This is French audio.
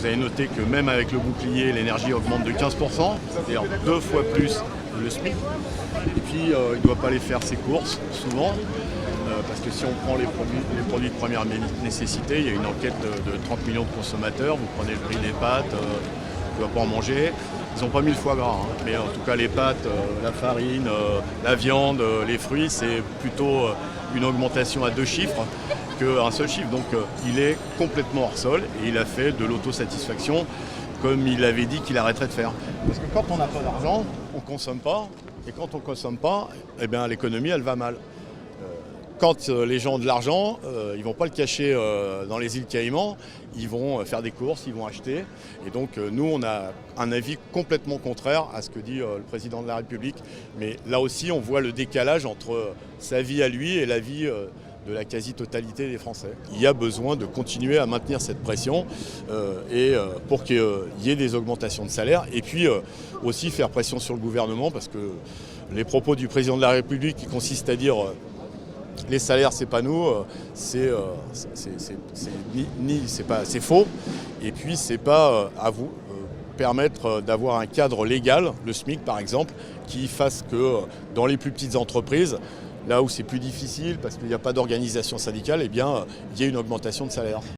Vous avez noté que même avec le bouclier, l'énergie augmente de 15%, c'est-à-dire 2 fois plus le SMIC. Et puis, il ne doit pas aller faire ses courses, souvent, parce que si on prend les produits de première nécessité, il y a une enquête de 30 millions de consommateurs, vous prenez le prix des pâtes, il ne doit pas en manger. Ils n'ont pas mis le foie gras, hein, mais en tout cas les pâtes, la farine, la viande, les fruits, c'est plutôt une augmentation à 2 chiffres qu'un seul chiffre. Donc il est complètement hors sol et il a fait de l'autosatisfaction comme il avait dit qu'il arrêterait de faire. Parce que quand on n'a pas d'argent, on ne consomme pas, et quand on ne consomme pas, eh bien, l'économie elle va mal. Quand les gens ont de l'argent, ils ne vont pas le cacher dans les îles Caïmans, ils vont faire des courses, ils vont acheter. Et donc nous, on a un avis complètement contraire à ce que dit le président de la République. Mais là aussi, on voit le décalage entre sa vie à lui et la vie de la quasi-totalité des Français. Il y a besoin de continuer à maintenir cette pression pour qu'il y ait des augmentations de salaire et puis aussi faire pression sur le gouvernement parce que les propos du président de la République qui consistent à dire les salaires, c'est pas nous, c'est faux. Et puis, c'est pas à vous permettre d'avoir un cadre légal, le SMIC par exemple, qui fasse que dans les plus petites entreprises, là où c'est plus difficile parce qu'il n'y a pas d'organisation syndicale, eh bien, il y a une augmentation de salaire.